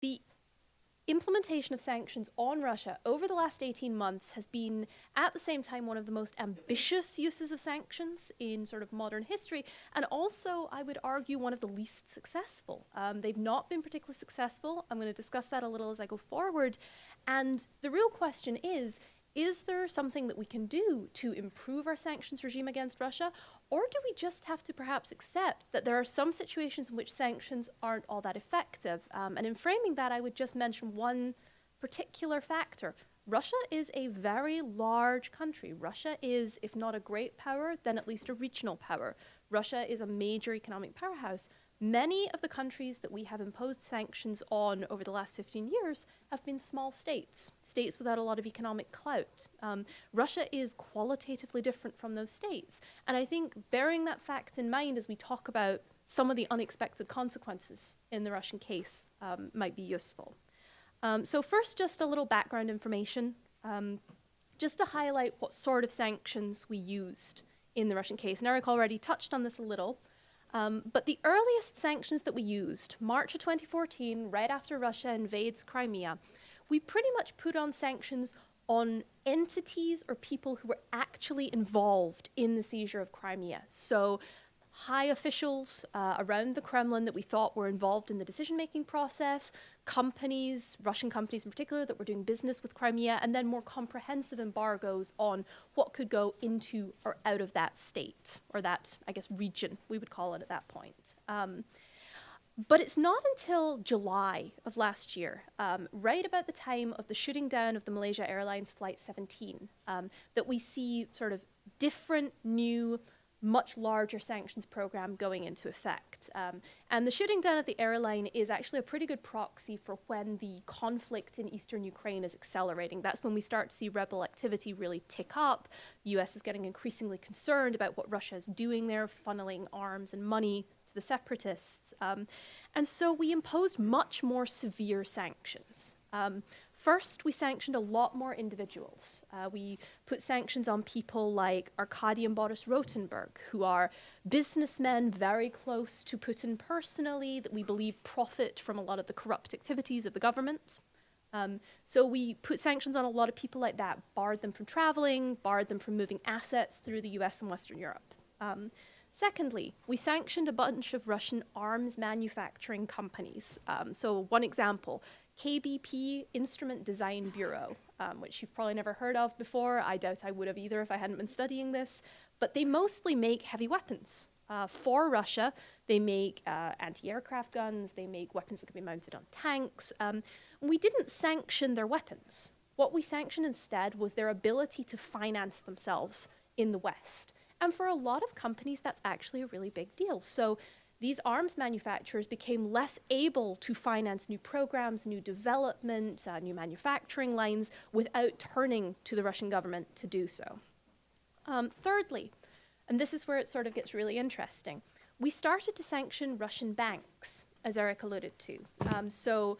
the implementation of sanctions on Russia over the last 18 months has been, at the same time, one of the most ambitious uses of sanctions in sort of modern history, and also, I would argue, one of the least successful. They've not been particularly successful. I'm going to discuss that a little as I go forward. And the real question is there something that we can do to improve our sanctions regime against Russia? Or do we just have to perhaps accept that there are some situations in which sanctions aren't all that effective? And in framing that, I would just mention one particular factor. Russia is a very large country. Russia is, if not a great power, then at least a regional power. Russia is a major economic powerhouse. Many of the countries that we have imposed sanctions on over the last 15 years have been small states, states without a lot of economic clout. Russia is qualitatively different from those states. And I think bearing that fact in mind as we talk about some of the unexpected consequences in the Russian case might be useful. So first, just a little background information, just to highlight what sort of sanctions we used in the Russian case. And Eric already touched on this a little. But the earliest sanctions that we used, March of 2014, right after Russia invades Crimea, we pretty much put on sanctions on entities or people who were actually involved in the seizure of Crimea. So high officials around the Kremlin that we thought were involved in the decision-making process, companies, Russian companies in particular, that were doing business with Crimea, and then more comprehensive embargoes on what could go into or out of that state, or that, I guess, region, we would call it at that point. But it's not until July of last year, right about the time of the shooting down of the Malaysia Airlines Flight 17, that we see sort of different, new, much larger sanctions program going into effect. And the shooting down of the airline is actually a pretty good proxy for when the conflict in eastern Ukraine is accelerating. That's when we start to see rebel activity really tick up. The US is getting increasingly concerned about what Russia is doing there, funneling arms and money to the separatists. And so we imposed much more severe sanctions. First, we sanctioned a lot more individuals. We put sanctions on people like Arkady and Boris Rotenberg, who are businessmen very close to Putin personally, that we believe profit from a lot of the corrupt activities of the government. So we put sanctions on a lot of people like that, barred them from traveling, barred them from moving assets through the US and Western Europe. Secondly, we sanctioned a bunch of Russian arms manufacturing companies. So one example, KBP Instrument Design Bureau, which you've probably never heard of before. I doubt I would have either if I hadn't been studying this. But they mostly make heavy weapons. For Russia, they make anti-aircraft guns, they make weapons that can be mounted on tanks. We didn't sanction their weapons. What we sanctioned instead was their ability to finance themselves in the West. And for a lot of companies, that's actually a really big deal. So these arms manufacturers became less able to finance new programs, new development, new manufacturing lines without turning to the Russian government to do so. Thirdly, and this is where it sort of gets really interesting, we started to sanction Russian banks, as Eric alluded to. So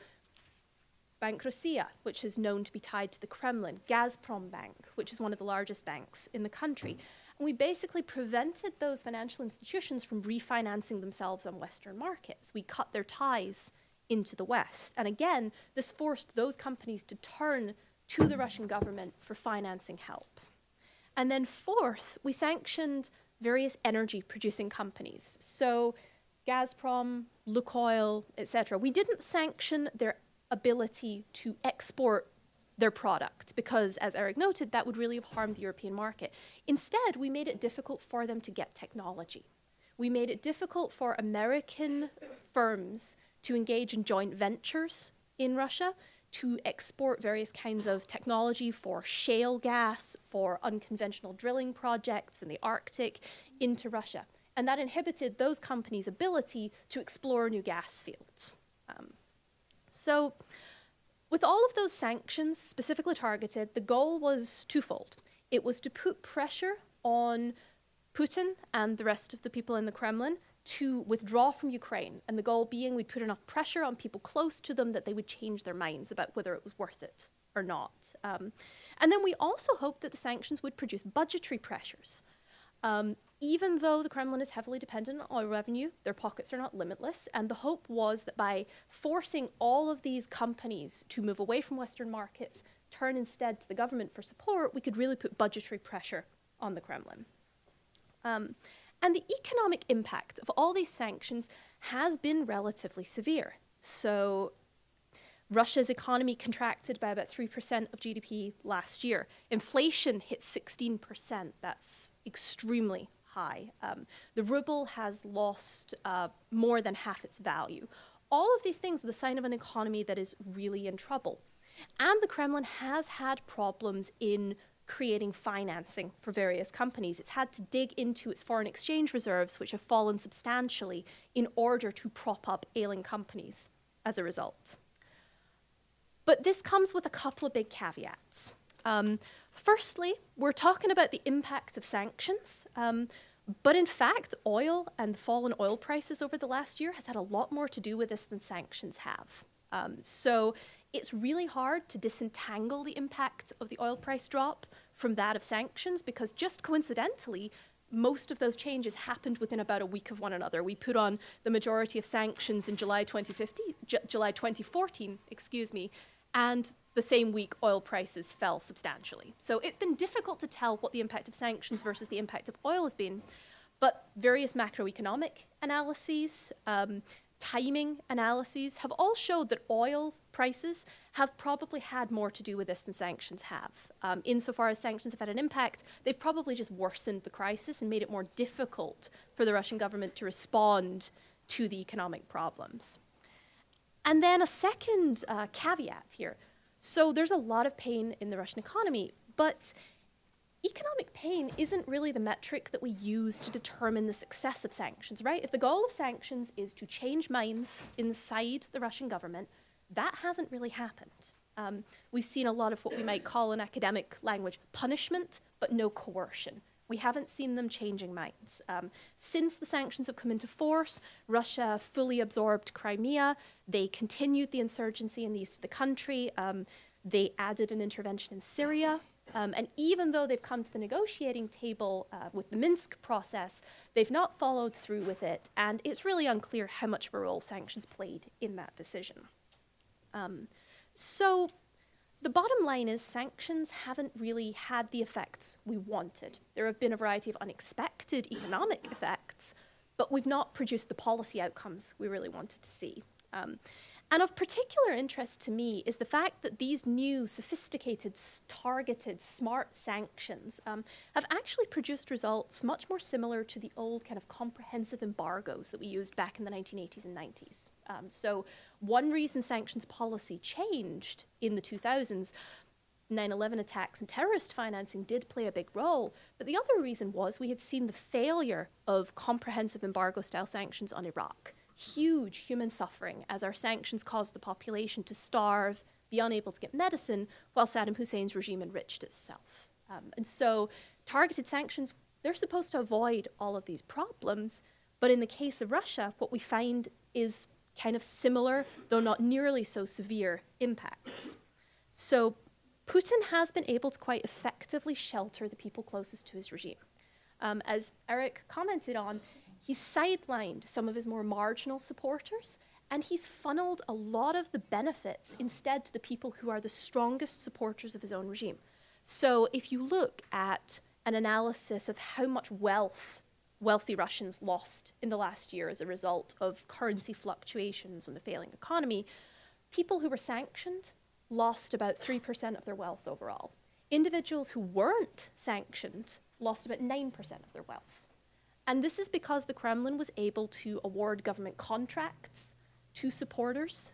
Bank Russia, which is known to be tied to the Kremlin, Gazprom Bank, which is one of the largest banks in the country. And we basically prevented those financial institutions from refinancing themselves on Western markets. We cut their ties into the West. And again, this forced those companies to turn to the Russian government for financing help. And then fourth, we sanctioned various energy-producing companies. So Gazprom, Lukoil, etc. We didn't sanction their ability to export their product because, as Eric noted, that would really have harmed the European market. Instead, we made it difficult for them to get technology. We made it difficult for American firms to engage in joint ventures in Russia, to export various kinds of technology for shale gas, for unconventional drilling projects in the Arctic into Russia. And that inhibited those companies' ability to explore new gas fields. So with all of those sanctions specifically targeted, the goal was twofold. It was to put pressure on Putin and the rest of the people in the Kremlin to withdraw from Ukraine, and the goal being we'd put enough pressure on people close to them that they would change their minds about whether it was worth it or not. And then we also hoped that the sanctions would produce budgetary pressures. Even though the Kremlin is heavily dependent on oil revenue, their pockets are not limitless. And the hope was that by forcing all of these companies to move away from Western markets, turn instead to the government for support, we could really put budgetary pressure on the Kremlin. And the economic impact of all these sanctions has been relatively severe. So Russia's economy contracted by about 3% of GDP last year. Inflation hit 16%. That's extremely high. The ruble has lost more than half its value. All of these things are the sign of an economy that is really in trouble. And the Kremlin has had problems in creating financing for various companies. It's had to dig into its foreign exchange reserves, which have fallen substantially, in order to prop up ailing companies as a result. But this comes with a couple of big caveats. Firstly, we're talking about the impact of sanctions, but in fact, oil and the fall in oil prices over the last year has had a lot more to do with this than sanctions have. So it's really hard to disentangle the impact of the oil price drop from that of sanctions, because just coincidentally, most of those changes happened within about a week of one another. We put on the majority of sanctions in July 2014, and the same week oil prices fell substantially. So it's been difficult to tell what the impact of sanctions versus the impact of oil has been, but various macroeconomic analyses, timing analyses have all showed that oil prices have probably had more to do with this than sanctions have. Insofar as sanctions have had an impact, they've probably just worsened the crisis and made it more difficult for the Russian government to respond to the economic problems. And then a second caveat here. So there's a lot of pain in the Russian economy, but economic pain isn't really the metric that we use to determine the success of sanctions, right? If the goal of sanctions is to change minds inside the Russian government, that hasn't really happened. We've seen a lot of what we might call in academic language punishment, but no coercion. We haven't seen them changing minds. Since the sanctions have come into force, Russia fully absorbed Crimea. They continued the insurgency in the east of the country. They added an intervention in Syria. And even though they've come to the negotiating table with the Minsk process, they've not followed through with it. And it's really unclear how much of a role sanctions played in that decision. So the bottom line is sanctions haven't really had the effects we wanted. There have been a variety of unexpected economic effects, but we've not produced the policy outcomes we really wanted to see. And of particular interest to me is the fact that these new, sophisticated, targeted, smart sanctions have actually produced results much more similar to the old kind of comprehensive embargoes that we used back in the 1980s and 90s. So one reason sanctions policy changed in the 2000s, 9/11 attacks and terrorist financing did play a big role, but the other reason was we had seen the failure of comprehensive embargo-style sanctions on Iraq. Huge human suffering as our sanctions caused the population to starve, be unable to get medicine, while Saddam Hussein's regime enriched itself. And so targeted sanctions, they're supposed to avoid all of these problems, but in the case of Russia, what we find is kind of similar, though not nearly so severe, impacts. So Putin has been able to quite effectively shelter the people closest to his regime. As Eric commented on, he's sidelined some of his more marginal supporters, and he's funneled a lot of the benefits instead to the people who are the strongest supporters of his own regime. So if you look at an analysis of how much wealthy Russians lost in the last year as a result of currency fluctuations and the failing economy, people who were sanctioned lost about 3% of their wealth overall. Individuals who weren't sanctioned lost about 9% of their wealth. And this is because the Kremlin was able to award government contracts to supporters,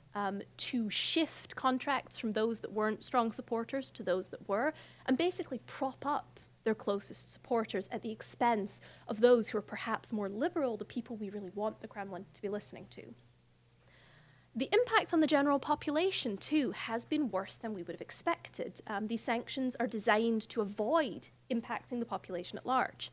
to shift contracts from those that weren't strong supporters to those that were, and basically prop up their closest supporters at the expense of those who are perhaps more liberal, the people we really want the Kremlin to be listening to. The impact on the general population, too, has been worse than we would have expected. These sanctions are designed to avoid impacting the population at large.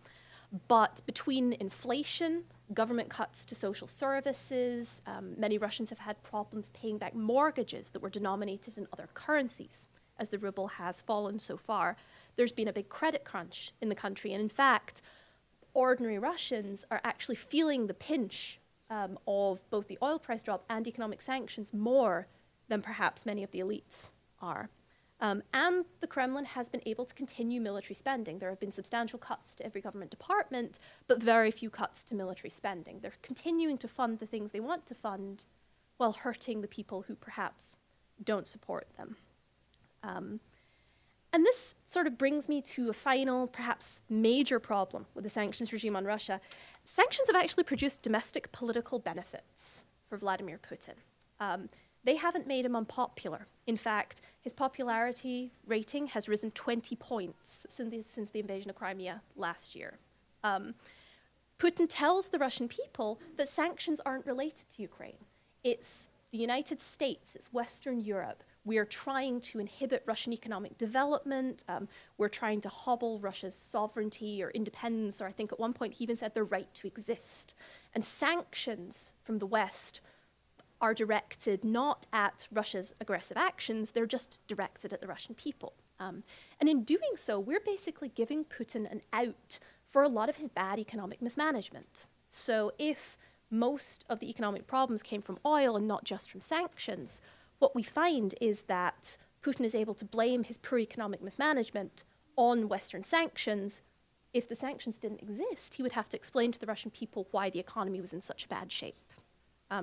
But between inflation, government cuts to social services, many Russians have had problems paying back mortgages that were denominated in other currencies, as the ruble has fallen so far. There's been a big credit crunch in the country, and in fact, ordinary Russians are actually feeling the pinch of both the oil price drop and economic sanctions more than perhaps many of the elites are. And the Kremlin has been able to continue military spending. There have been substantial cuts to every government department, but very few cuts to military spending. They're continuing to fund the things they want to fund while hurting the people who perhaps don't support them. And this sort of brings me to a final, perhaps major problem with the sanctions regime on Russia. Sanctions have actually produced domestic political benefits for Vladimir Putin. They haven't made him unpopular. In fact, his popularity rating has risen 20 points since the invasion of Crimea last year. Putin tells the Russian people that sanctions aren't related to Ukraine. It's the United States, it's Western Europe. We are trying to inhibit Russian economic development. We're trying to hobble Russia's sovereignty or independence, or I think at one point he even said their right to exist. And sanctions from the West are directed not at Russia's aggressive actions, they're just directed at the Russian people. And in doing so, we're basically giving Putin an out for a lot of his bad economic mismanagement. So if most of the economic problems came from oil and not just from sanctions, what we find is that Putin is able to blame his poor economic mismanagement on Western sanctions. If the sanctions didn't exist, he would have to explain to the Russian people why the economy was in such bad shape.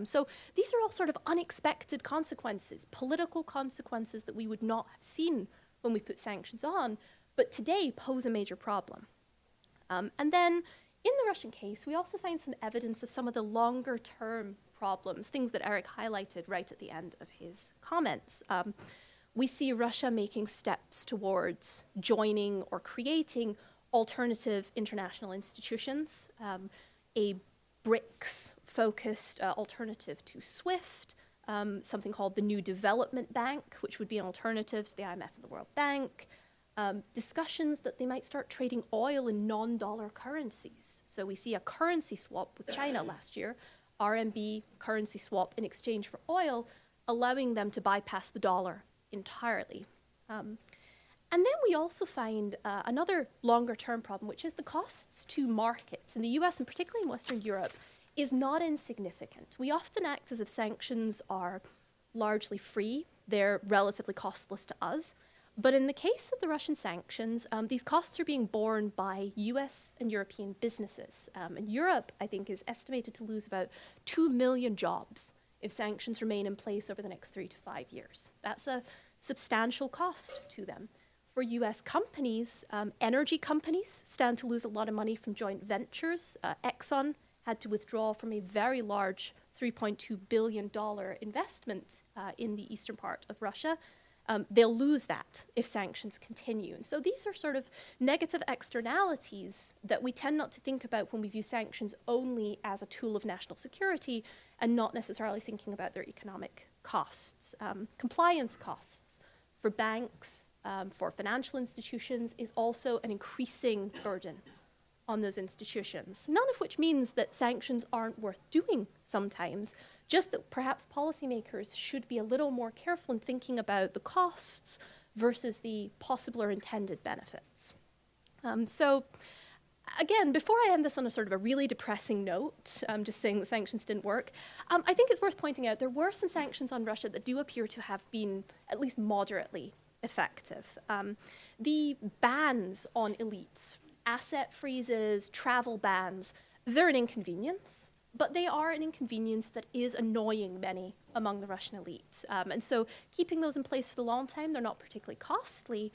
So these are all sort of unexpected consequences, political consequences that we would not have seen when we put sanctions on, but today pose a major problem. And then in the Russian case, we also find some evidence of some of the longer term problems, things that Eric highlighted right at the end of his comments. We see Russia making steps towards joining or creating alternative international institutions, a BRICS-focused alternative to SWIFT, something called the New Development Bank, which would be an alternative to the IMF and the World Bank, discussions that they might start trading oil in non-dollar currencies. So we see a currency swap with China last year, RMB currency swap in exchange for oil, allowing them to bypass the dollar entirely. And then we also find another longer term problem, which is the costs to markets in the US and particularly in Western Europe is not insignificant. We often act as if sanctions are largely free. They're relatively costless to us. But in the case of the Russian sanctions, these costs are being borne by US and European businesses. And Europe, I think, is estimated to lose about 2 million jobs if sanctions remain in place over the next 3 to 5 years. That's a substantial cost to them. For US companies, energy companies stand to lose a lot of money from joint ventures. Exxon had to withdraw from a very large $3.2 billion investment in the eastern part of Russia. They'll lose that if sanctions continue. And so these are sort of negative externalities that we tend not to think about when we view sanctions only as a tool of national security and not necessarily thinking about their economic costs. Compliance costs for banks, for financial institutions is also an increasing burden on those institutions, none of which means that sanctions aren't worth doing sometimes, just that perhaps policymakers should be a little more careful in thinking about the costs versus the possible or intended benefits. So again, before I end this on a sort of a really depressing note, just saying that sanctions didn't work, I think it's worth pointing out there were some sanctions on Russia that do appear to have been at least moderately effective. The bans on elites, asset freezes, travel bans, they're an inconvenience, but they are an inconvenience that is annoying many among the Russian elite. And so keeping those in place for the long time, they're not particularly costly,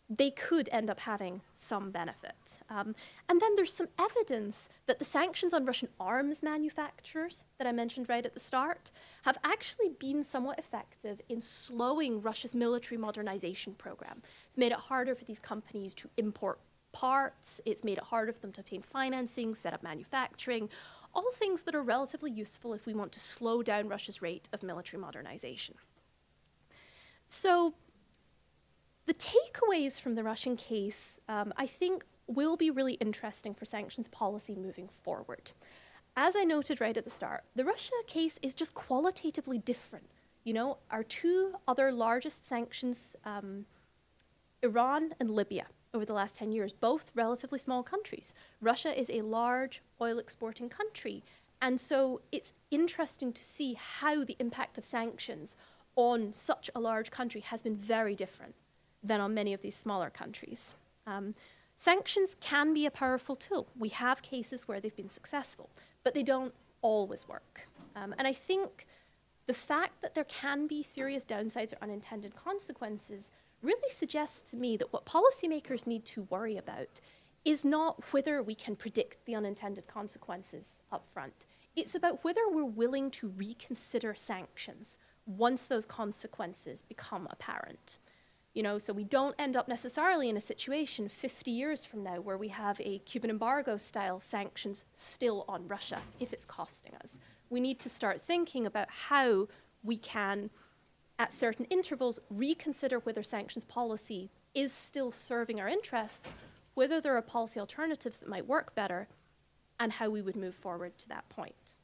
they could end up having some benefit. And then there's some evidence that the sanctions on Russian arms manufacturers that I mentioned right at the start have actually been somewhat effective in slowing Russia's military modernization program. It's made it harder for these companies to import parts, it's made it harder for them to obtain financing, set up manufacturing, all things that are relatively useful if we want to slow down Russia's rate of military modernization. So the takeaways from the Russian case, I think, will be really interesting for sanctions policy moving forward. As I noted right at the start, the Russia case is just qualitatively different. You know, our two other largest sanctions, Iran and Libya, over the last 10 years, both relatively small countries. Russia is a large oil exporting country, and so it's interesting to see how the impact of sanctions on such a large country has been very different than on many of these smaller countries. Sanctions can be a powerful tool. We have cases where they've been successful, but they don't always work. And I think the fact that there can be serious downsides or unintended consequences really suggests to me that what policymakers need to worry about is not whether we can predict the unintended consequences up front. It's about whether we're willing to reconsider sanctions once those consequences become apparent. You know, so we don't end up necessarily in a situation 50 years from now where we have a Cuban embargo style sanctions still on Russia if it's costing us. We need to start thinking about how we can, at certain intervals, reconsider whether sanctions policy is still serving our interests, whether there are policy alternatives that might work better, and how we would move forward to that point.